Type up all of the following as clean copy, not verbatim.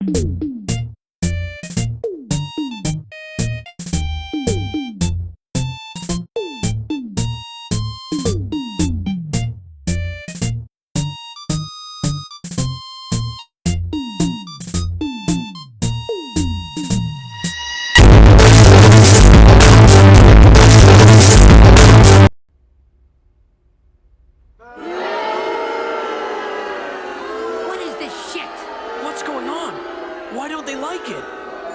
What is this shit? What's going on? Why don't they like it?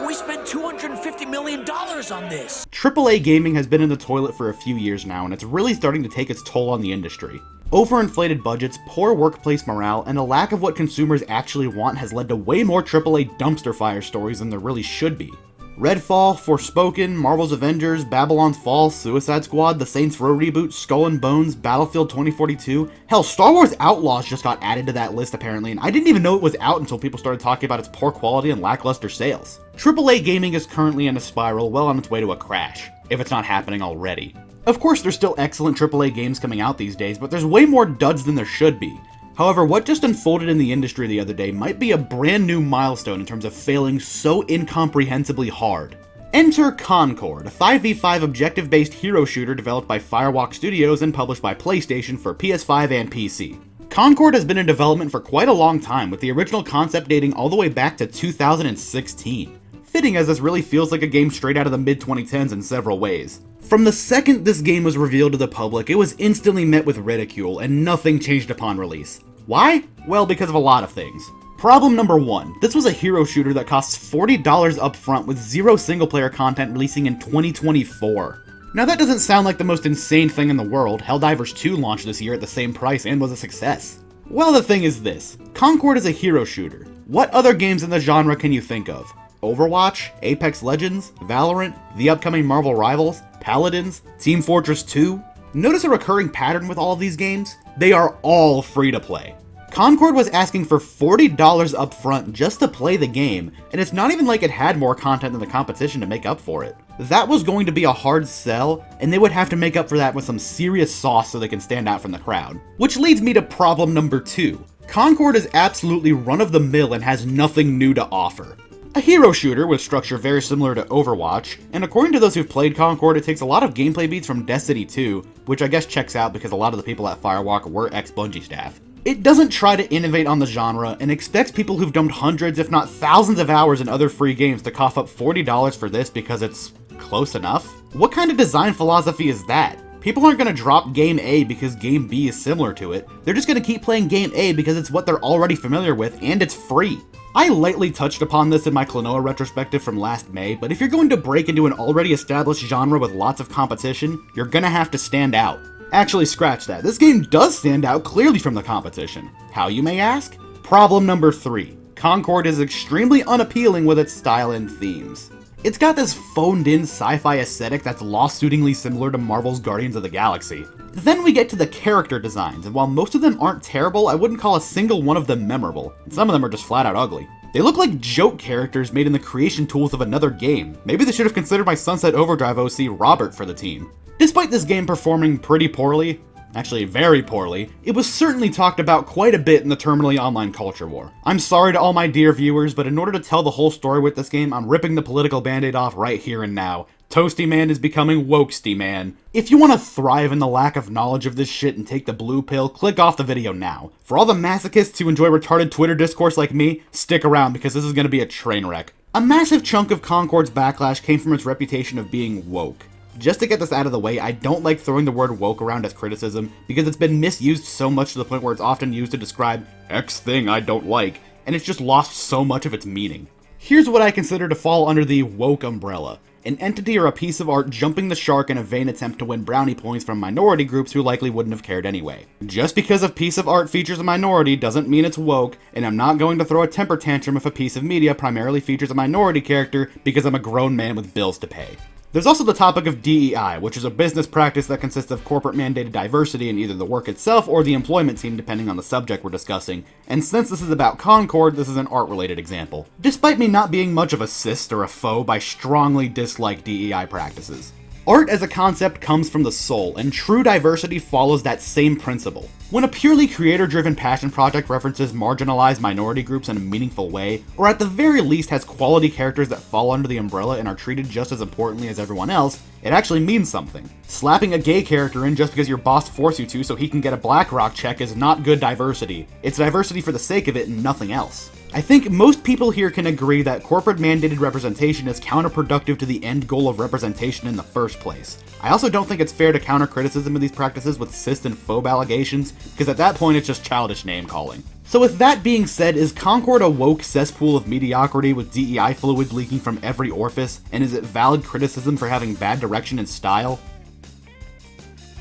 We spent $250 million on this. AAA gaming has been in the toilet for a few years now, and it's really starting to take its toll on the industry. Overinflated budgets, poor workplace morale, and a lack of what consumers actually want has led to way more AAA dumpster fire stories than there really should be. Redfall, Forspoken, Marvel's Avengers, Babylon's Fall, Suicide Squad, the Saints Row reboot, Skull and Bones, Battlefield 2042, hell, Star Wars Outlaws just got added to that list apparently, and I didn't even know it was out until people started talking about its poor quality and lackluster sales. AAA gaming is currently in a spiral well on its way to a crash, if it's not happening already. Of course, there's still excellent AAA games coming out these days, but there's way more duds than there should be. However, what just unfolded in the industry the other day might be a brand new milestone in terms of failing so incomprehensibly hard. Enter Concord, a 5v5 objective-based hero shooter developed by Firewalk Studios and published by PlayStation for PS5 and PC. Concord has been in development for quite a long time, with the original concept dating all the way back to 2016. Fitting, as this really feels like a game straight out of the mid-2010s in several ways. From the second this game was revealed to the public, it was instantly met with ridicule, and nothing changed upon release. Why? Well, because of a lot of things. Problem number 1, this was a hero shooter that costs $40 up front with zero single-player content releasing in 2024. Now that doesn't sound like the most insane thing in the world. Helldivers 2 launched this year at the same price and was a success. Well, the thing is this, Concord is a hero shooter. What other games in the genre can you think of? Overwatch, Apex Legends, Valorant, the upcoming Marvel Rivals, Paladins, Team Fortress 2? Notice a recurring pattern with all of these games? They are all free to play. Concord was asking for $40 up front just to play the game, and it's not even like it had more content than the competition to make up for it. That was going to be a hard sell, and they would have to make up for that with some serious sauce so they can stand out from the crowd. Which leads me to problem number 2. Concord is absolutely run-of-the-mill and has nothing new to offer. A hero shooter with structure very similar to Overwatch, and according to those who've played Concord, it takes a lot of gameplay beats from Destiny 2, which I guess checks out because a lot of the people at Firewalk were ex-Bungie staff. It doesn't try to innovate on the genre, and expects people who've dumped hundreds if not thousands of hours in other free games to cough up $40 for this because it's close enough? What kind of design philosophy is that? People aren't going to drop Game A because Game B is similar to it, they're just going to keep playing Game A because it's what they're already familiar with and it's free. I lightly touched upon this in my Klonoa retrospective from last May, but if you're going to break into an already established genre with lots of competition, you're gonna have to stand out. Actually, scratch that. This game does stand out clearly from the competition. How, you may ask? Problem number 3. Concord is extremely unappealing with its style and themes. It's got this phoned-in sci-fi aesthetic that's lawsuitingly similar to Marvel's Guardians of the Galaxy. Then we get to the character designs, and while most of them aren't terrible, I wouldn't call a single one of them memorable. Some of them are just flat out ugly. They look like joke characters made in the creation tools of another game. Maybe they should have considered my Sunset Overdrive OC Robert for the team. Despite this game performing pretty poorly, actually very poorly, it was certainly talked about quite a bit in the terminally online culture war. I'm sorry to all my dear viewers, but in order to tell the whole story with this game, I'm ripping the political band-aid off right here and now. Toasty Man is becoming Wokesty Man. If you want to thrive in the lack of knowledge of this shit and take the blue pill, click off the video now. For all the masochists who enjoy retarded Twitter discourse like me, stick around because this is going to be a train wreck. A massive chunk of Concord's backlash came from its reputation of being woke. Just to get this out of the way, I don't like throwing the word woke around as criticism because it's been misused so much to the point where it's often used to describe X thing I don't like, and it's just lost so much of its meaning. Here's what I consider to fall under the woke umbrella. An entity or a piece of art jumping the shark in a vain attempt to win brownie points from minority groups who likely wouldn't have cared anyway. Just because a piece of art features a minority doesn't mean it's woke, and I'm not going to throw a temper tantrum if a piece of media primarily features a minority character because I'm a grown man with bills to pay. There's also the topic of DEI, which is a business practice that consists of corporate mandated diversity in either the work itself or the employment team depending on the subject we're discussing, and since this is about Concord, this is an art-related example. Despite me not being much of a cyst or a foe, I strongly dislike DEI practices. Art as a concept comes from the soul, and true diversity follows that same principle. When a purely creator-driven passion project references marginalized minority groups in a meaningful way, or at the very least has quality characters that fall under the umbrella and are treated just as importantly as everyone else, it actually means something. Slapping a gay character in just because your boss forced you to so he can get a BlackRock check is not good diversity. It's diversity for the sake of it and nothing else. I think most people here can agree that corporate-mandated representation is counterproductive to the end goal of representation in the first place. I also don't think it's fair to counter criticism of these practices with cyst and phobe allegations, because at that point it's just childish name-calling. So with that being said, is Concord a woke cesspool of mediocrity with DEI fluids leaking from every orifice, and is it valid criticism for having bad direction and style?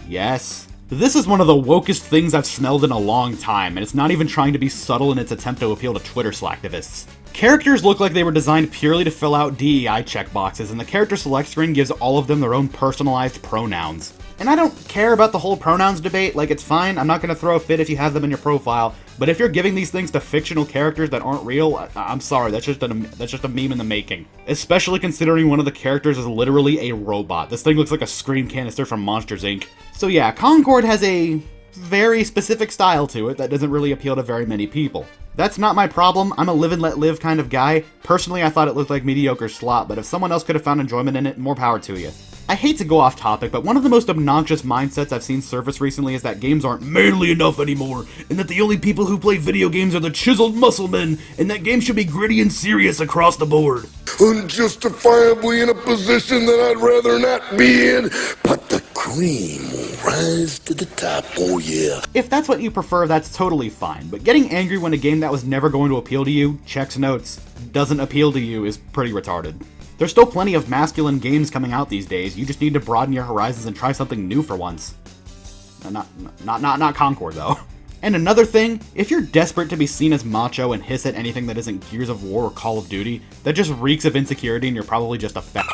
Yes. This is one of the wokest things I've smelled in a long time, and it's not even trying to be subtle in its attempt to appeal to Twitter slacktivists. Characters look like they were designed purely to fill out DEI checkboxes, and the character select screen gives all of them their own personalized pronouns. And I don't care about the whole pronouns debate, like it's fine, I'm not gonna throw a fit if you have them in your profile, but if you're giving these things to fictional characters that aren't real, I'm sorry, that's just a meme in the making. Especially considering one of the characters is literally a robot. This thing looks like a scream canister from Monsters, Inc. So yeah, Concord has a very specific style to it that doesn't really appeal to very many people. That's not my problem, I'm a live and let live kind of guy. Personally, I thought it looked like mediocre slop, but if someone else could have found enjoyment in it, more power to you. I hate to go off topic, but one of the most obnoxious mindsets I've seen surface recently is that games aren't manly enough anymore, and that the only people who play video games are the chiseled muscle men, and that games should be gritty and serious across the board. Unjustifiably in a position that I'd rather not be in, but the cream will rise to the top, oh yeah. If that's what you prefer, that's totally fine, but getting angry when a game that was never going to appeal to you, checks notes, doesn't appeal to you is pretty retarded. There's still plenty of masculine games coming out these days, you just need to broaden your horizons and try something new for once. Not Concord, though. And another thing, if you're desperate to be seen as macho and hiss at anything that isn't Gears of War or Call of Duty, that just reeks of insecurity and you're probably just a fat.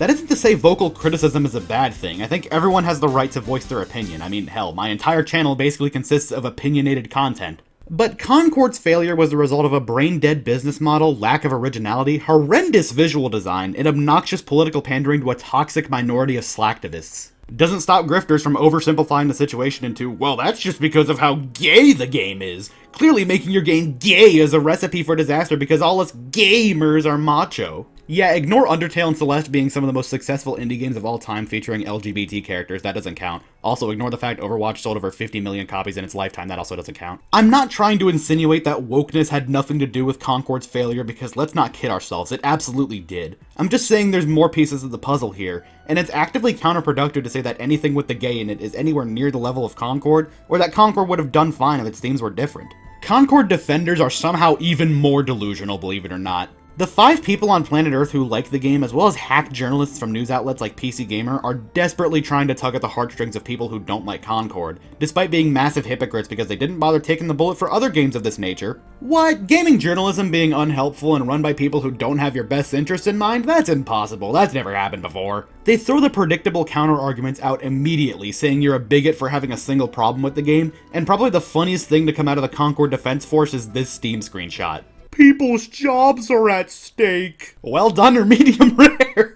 That isn't to say vocal criticism is a bad thing, I think everyone has the right to voice their opinion, I mean hell, my entire channel basically consists of opinionated content. But Concord's failure was the result of a brain-dead business model, lack of originality, horrendous visual design, and obnoxious political pandering to a toxic minority of slacktivists. Doesn't stop grifters from oversimplifying the situation into, well, that's just because of how gay the game is. Clearly making your game gay is a recipe for disaster because all us gamers are macho. Yeah, ignore Undertale and Celeste being some of the most successful indie games of all time featuring LGBT characters, that doesn't count. Also, ignore the fact Overwatch sold over 50 million copies in its lifetime, that also doesn't count. I'm not trying to insinuate that wokeness had nothing to do with Concord's failure because let's not kid ourselves, it absolutely did. I'm just saying there's more pieces of the puzzle here, and it's actively counterproductive to say that anything with the gay in it is anywhere near the level of Concord, or that Concord would have done fine if its themes were different. Concord defenders are somehow even more delusional, believe it or not. The 5 people on planet Earth who like the game, as well as hack journalists from news outlets like PC Gamer, are desperately trying to tug at the heartstrings of people who don't like Concord, despite being massive hypocrites because they didn't bother taking the bullet for other games of this nature. What? Gaming journalism being unhelpful and run by people who don't have your best interests in mind? That's impossible, that's never happened before. They throw the predictable counter-arguments out immediately, saying you're a bigot for having a single problem with the game, and probably the funniest thing to come out of the Concord Defense Force is this Steam screenshot. People's jobs are at stake. Well done or medium rare.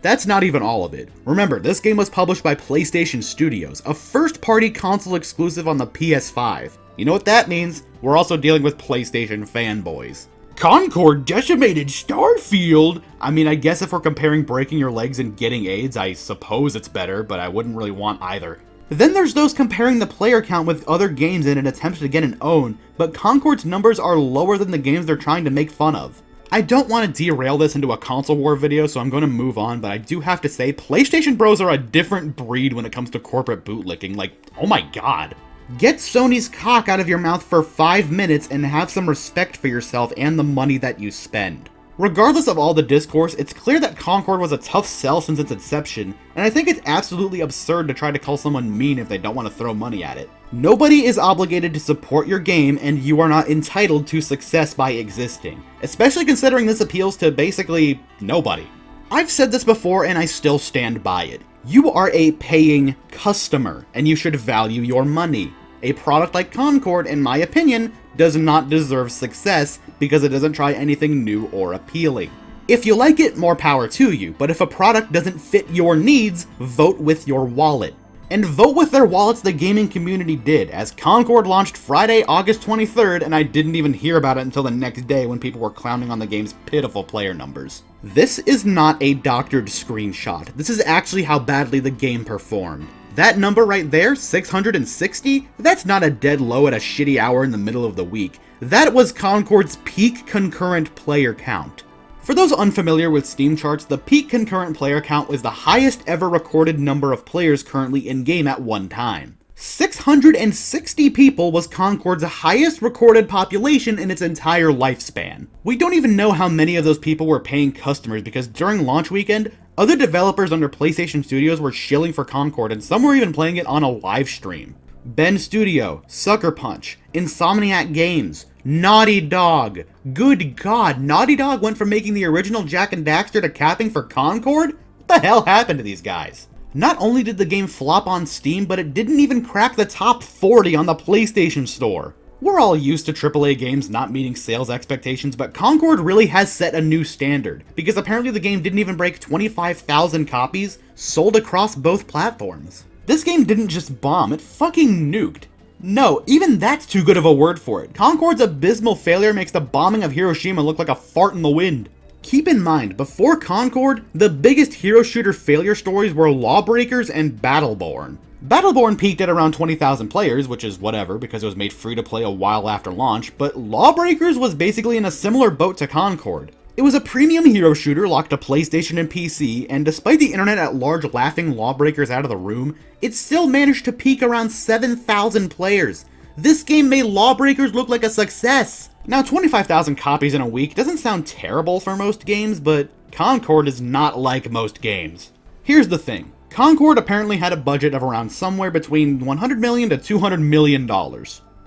That's not even all of it. Remember, this game was published by PlayStation Studios, a first-party console exclusive on the PS5. You know what that means? We're also dealing with PlayStation fanboys. Concord decimated Starfield! I mean, I guess if we're comparing breaking your legs and getting AIDS, I suppose it's better, but I wouldn't really want either. Then there's those comparing the player count with other games in an attempt to get an own, but Concord's numbers are lower than the games they're trying to make fun of. I don't want to derail this into a console war video, so I'm going to move on, but I do have to say, PlayStation bros are a different breed when it comes to corporate bootlicking, like, oh my god. Get Sony's cock out of your mouth for 5 minutes and have some respect for yourself and the money that you spend. Regardless of all the discourse, it's clear that Concord was a tough sell since its inception, and I think it's absolutely absurd to try to call someone mean if they don't want to throw money at it. Nobody is obligated to support your game, and you are not entitled to success by existing, especially considering this appeals to basically nobody. I've said this before and I still stand by it. You are a paying customer, and you should value your money. A product like Concord, in my opinion, does not deserve success because it doesn't try anything new or appealing. If you like it, more power to you, but if a product doesn't fit your needs, vote with your wallet. And vote with their wallets the gaming community did, as Concord launched Friday, August 23rd, and I didn't even hear about it until the next day when people were clowning on the game's pitiful player numbers. This is not a doctored screenshot. This is actually how badly the game performed. That number right there, 660, that's not a dead low at a shitty hour in the middle of the week. That was Concord's peak concurrent player count. For those unfamiliar with Steam charts, the peak concurrent player count was the highest ever recorded number of players currently in-game at one time. 660 people was Concord's highest recorded population in its entire lifespan. We don't even know how many of those people were paying customers because during launch weekend, other developers under PlayStation Studios were shilling for Concord and some were even playing it on a live stream. Ben Studio, Sucker Punch, Insomniac Games, Naughty Dog. Good God, Naughty Dog went from making the original Jak and Daxter to capping for Concord? What the hell happened to these guys? Not only did the game flop on Steam, but it didn't even crack the top 40 on the PlayStation Store. We're all used to AAA games not meeting sales expectations, but Concord really has set a new standard, because apparently the game didn't even break 25,000 copies sold across both platforms. This game didn't just bomb, it fucking nuked. No, even that's too good of a word for it. Concord's abysmal failure makes the bombing of Hiroshima look like a fart in the wind. Keep in mind, before Concord, the biggest hero shooter failure stories were Lawbreakers and Battleborn. Battleborn peaked at around 20,000 players, which is whatever because it was made free to play a while after launch, but Lawbreakers was basically in a similar boat to Concord. It was a premium hero shooter locked to PlayStation and PC, and despite the internet at large laughing Lawbreakers out of the room, it still managed to peak around 7,000 players. This game made Lawbreakers look like a success. Now 25,000 copies in a week doesn't sound terrible for most games, but Concord is not like most games. Here's the thing, Concord apparently had a budget of around somewhere between $100 million to $200 million.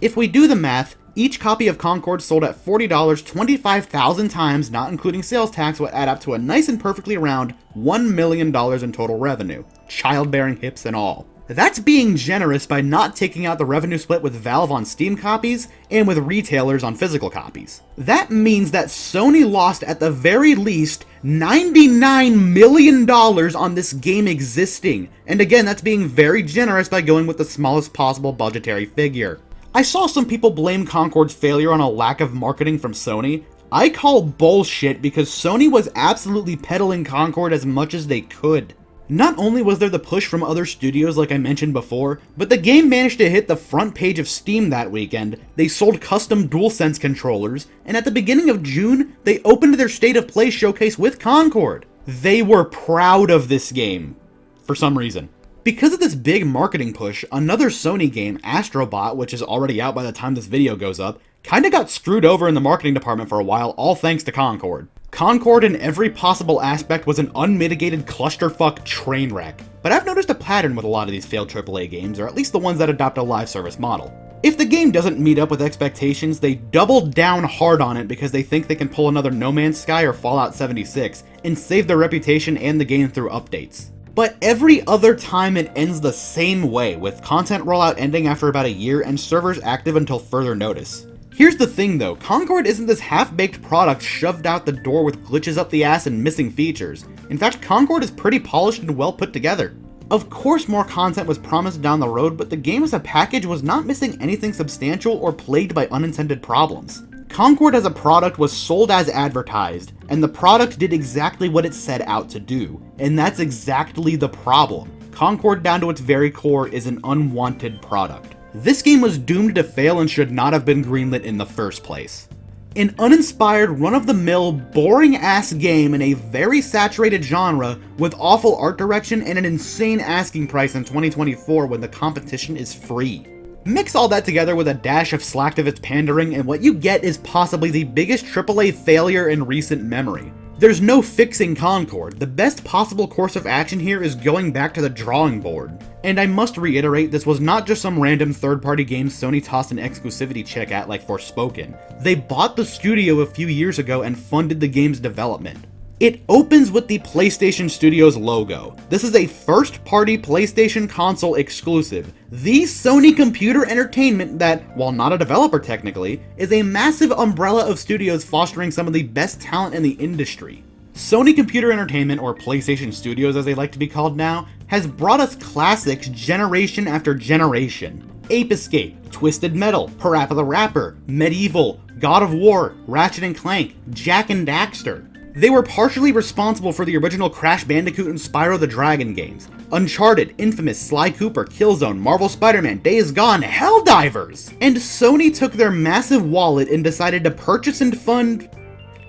If we do the math, each copy of Concord sold at $40 25,000 times, not including sales tax, would add up to a nice and perfectly round $1 million in total revenue, childbearing hips and all. That's being generous by not taking out the revenue split with Valve on Steam copies and with retailers on physical copies. That means that Sony lost at the very least $99 million on this game existing, and again, that's being very generous by going with the smallest possible budgetary figure. I saw some people blame Concord's failure on a lack of marketing from Sony. I call bullshit because Sony was absolutely peddling Concord as much as they could. Not only was there the push from other studios like I mentioned before, but the game managed to hit the front page of Steam that weekend, they sold custom DualSense controllers, and at the beginning of June, they opened their State of Play showcase with Concord. They were proud of this game, for some reason. Because of this big marketing push, another Sony game, Astrobot, which is already out by the time this video goes up, kinda got screwed over in the marketing department for a while, all thanks to Concord. Concord in every possible aspect was an unmitigated clusterfuck train wreck. But I've noticed a pattern with a lot of these failed AAA games, or at least the ones that adopt a live service model. If the game doesn't meet up with expectations, they double down hard on it because they think they can pull another No Man's Sky or Fallout 76 and save their reputation and the game through updates. But every other time it ends the same way, with content rollout ending after about a year and servers active until further notice. Here's the thing though, Concord isn't this half-baked product shoved out the door with glitches up the ass and missing features. In fact, Concord is pretty polished and well put together. Of course more content was promised down the road, but the game as a package was not missing anything substantial or plagued by unintended problems. Concord as a product was sold as advertised, and the product did exactly what it set out to do, and that's exactly the problem. Concord down to its very core is an unwanted product. This game was doomed to fail and should not have been greenlit in the first place. An uninspired, run-of-the-mill, boring-ass game in a very saturated genre with awful art direction and an insane asking price in 2024 when the competition is free. Mix all that together with a dash of Slacktivist's pandering and what you get is possibly the biggest AAA failure in recent memory. There's no fixing Concord. The best possible course of action here is going back to the drawing board. And I must reiterate, this was not just some random third-party game Sony tossed an exclusivity check at like Forspoken. They bought the studio a few years ago and funded the game's development. It opens with the PlayStation Studios logo. This is a first-party PlayStation console exclusive. The Sony Computer Entertainment that, while not a developer technically, is a massive umbrella of studios fostering some of the best talent in the industry. Sony Computer Entertainment, or PlayStation Studios as they like to be called now, has brought us classics generation after generation. Ape Escape, Twisted Metal, Parappa the Rapper, Medieval, God of War, Ratchet & Clank, Jak and Daxter. They were partially responsible for the original Crash Bandicoot and Spyro the Dragon games, Uncharted, Infamous, Sly Cooper, Killzone, Marvel Spider-Man, Days Gone, Helldivers! And Sony took their massive wallet and decided to purchase and fund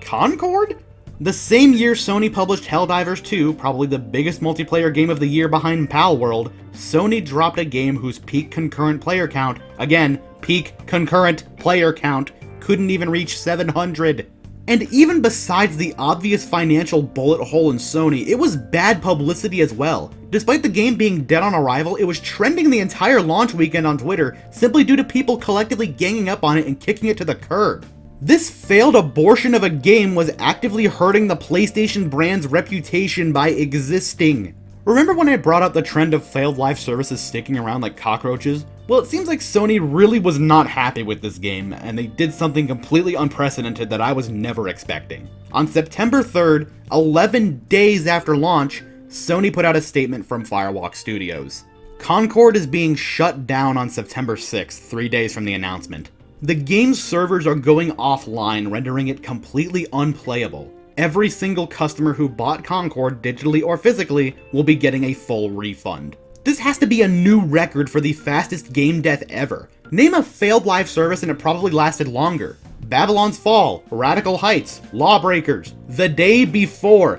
Concord? The same year Sony published Helldivers 2, probably the biggest multiplayer game of the year behind Palworld, Sony dropped a game whose peak concurrent player count, again, peak concurrent player count, couldn't even reach 700. And even besides the obvious financial bullet hole in Sony, it was bad publicity as well. Despite the game being dead on arrival, it was trending the entire launch weekend on Twitter simply due to people collectively ganging up on it and kicking it to the curb. This failed abortion of a game was actively hurting the PlayStation brand's reputation by existing. Remember when I brought up the trend of failed live services sticking around like cockroaches? Well, it seems like Sony really was not happy with this game, and they did something completely unprecedented that I was never expecting. On September 3rd, 11 days after launch, Sony put out a statement from Firewalk Studios. Concord is being shut down on September 6th, 3 days from the announcement. The game's servers are going offline, rendering it completely unplayable. Every single customer who bought Concord digitally or physically will be getting a full refund. This has to be a new record for the fastest game death ever. Name a failed live service and it probably lasted longer. Babylon's Fall, Radical Heights, Lawbreakers, The Day Before,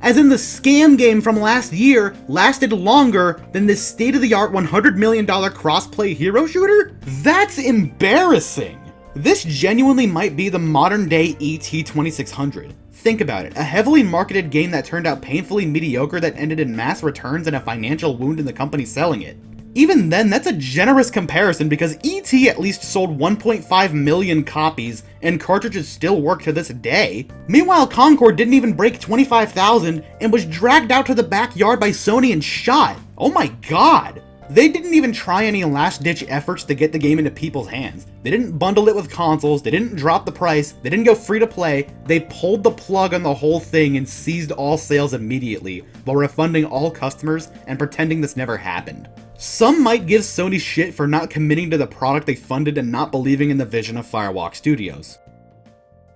as in the scam game from last year, lasted longer than this state-of-the-art $100 million cross-play hero shooter? That's embarrassing! This genuinely might be the modern-day ET 2600. Think about it, a heavily marketed game that turned out painfully mediocre that ended in mass returns and a financial wound in the company selling it. Even then, that's a generous comparison because ET at least sold 1.5 million copies and cartridges still work to this day. Meanwhile, Concord didn't even break 25,000 and was dragged out to the backyard by Sony and shot. Oh my god! They didn't even try any last-ditch efforts to get the game into people's hands. They didn't bundle it with consoles, they didn't drop the price, they didn't go free to play, they pulled the plug on the whole thing and seized all sales immediately, while refunding all customers and pretending this never happened. Some might give Sony shit for not committing to the product they funded and not believing in the vision of Firewalk Studios.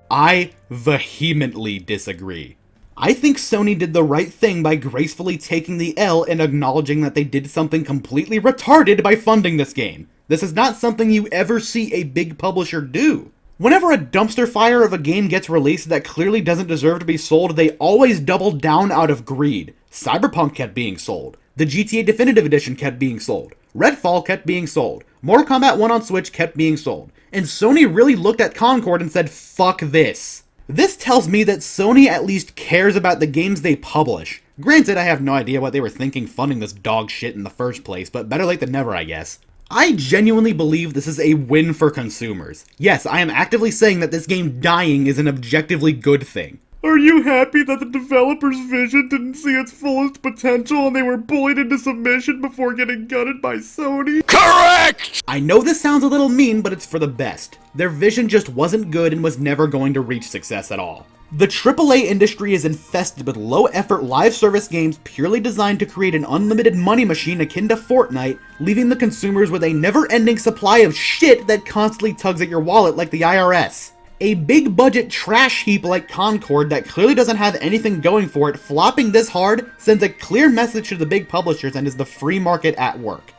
I vehemently disagree. I think Sony did the right thing by gracefully taking the L and acknowledging that they did something completely retarded by funding this game. This is not something you ever see a big publisher do. Whenever a dumpster fire of a game gets released that clearly doesn't deserve to be sold, they always double down out of greed. Cyberpunk kept being sold. The GTA Definitive Edition kept being sold. Redfall kept being sold. Mortal Kombat 1 on Switch kept being sold. And Sony really looked at Concord and said, fuck this. This tells me that Sony at least cares about the games they publish. Granted, I have no idea what they were thinking funding this dog shit in the first place, but better late than never, I guess. I genuinely believe this is a win for consumers. Yes, I am actively saying that this game dying is an objectively good thing. Are you happy that the developer's vision didn't see its fullest potential and they were bullied into submission before getting gutted by Sony? Correct! I know this sounds a little mean, but it's for the best. Their vision just wasn't good and was never going to reach success at all. The AAA industry is infested with low-effort live service games purely designed to create an unlimited money machine akin to Fortnite, leaving the consumers with a never-ending supply of shit that constantly tugs at your wallet like the IRS. A big budget trash heap like Concord that clearly doesn't have anything going for it flopping this hard sends a clear message to the big publishers and is the free market at work.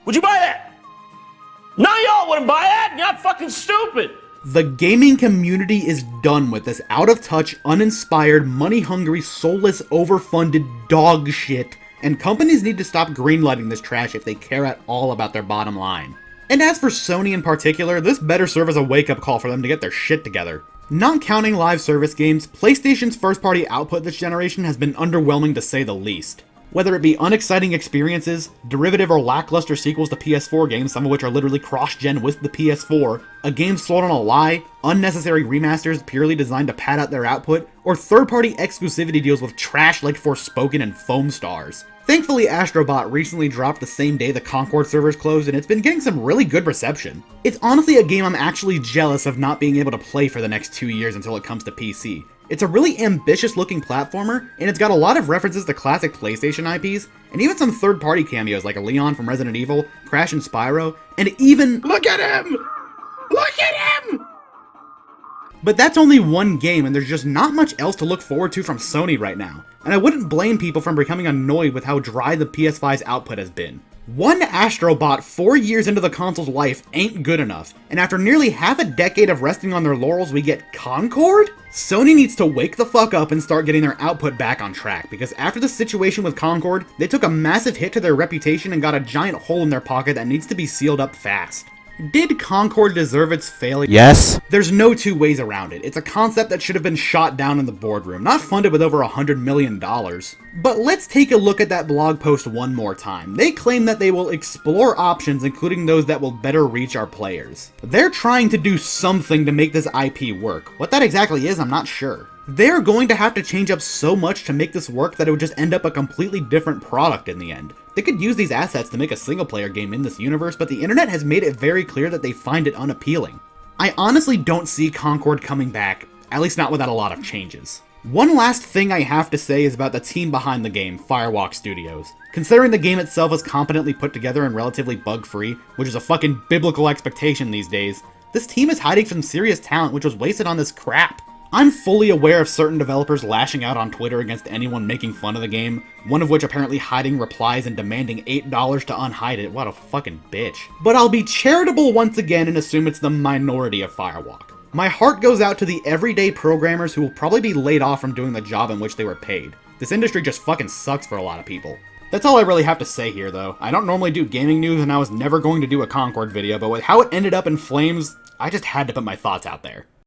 Would you buy that? None of y'all wouldn't buy that. You're not fucking stupid. The gaming community is done with this out-of-touch, uninspired, money-hungry, soulless, overfunded dog shit, and companies need to stop greenlighting this trash if they care at all about their bottom line. And as for Sony in particular, this better serve as a wake-up call for them to get their shit together. Not counting live service games, PlayStation's first-party output this generation has been underwhelming to say the least. Whether it be unexciting experiences, derivative or lackluster sequels to PS4 games, some of which are literally cross-gen with the PS4, a game sold on a lie, unnecessary remasters purely designed to pad out their output, or third-party exclusivity deals with trash like Forspoken and Foam Stars. Thankfully, Astrobot recently dropped the same day the Concord servers closed, and it's been getting some really good reception. It's honestly a game I'm actually jealous of not being able to play for the next 2 years until it comes to PC. It's a really ambitious looking platformer, and it's got a lot of references to classic PlayStation IPs, and even some third-party cameos like Leon from Resident Evil, Crash and Spyro, and even— look at him! Look at him! But that's only one game, and there's just not much else to look forward to from Sony right now, and I wouldn't blame people from becoming annoyed with how dry the PS5's output has been. One Astrobot 4 years into the console's life ain't good enough, and after nearly half a decade of resting on their laurels we get Concord? Sony needs to wake the fuck up and start getting their output back on track, because after the situation with Concord, they took a massive hit to their reputation and got a giant hole in their pocket that needs to be sealed up fast. Did Concord deserve its failure? Yes. There's no two ways around it. It's a concept that should have been shot down in the boardroom, not funded with over $100 million. But let's take a look at that blog post one more time. They claim that they will explore options, including those that will better reach our players. They're trying to do something to make this IP work. What that exactly is, I'm not sure. They're going to have to change up so much to make this work that it would just end up a completely different product in the end. They could use these assets to make a single-player game in this universe, but the internet has made it very clear that they find it unappealing. I honestly don't see Concord coming back, at least not without a lot of changes. One last thing I have to say is about the team behind the game, Firewalk Studios. Considering the game itself is competently put together and relatively bug-free, which is a fucking biblical expectation these days, this team is hiding some serious talent which was wasted on this crap. I'm fully aware of certain developers lashing out on Twitter against anyone making fun of the game, one of which apparently hiding replies and demanding $8 to unhide it. What a fucking bitch. But I'll be charitable once again and assume it's the minority of Firewalk. My heart goes out to the everyday programmers who will probably be laid off from doing the job in which they were paid. This industry just fucking sucks for a lot of people. That's all I really have to say here though. I don't normally do gaming news and I was never going to do a Concord video, but with how it ended up in flames, I just had to put my thoughts out there.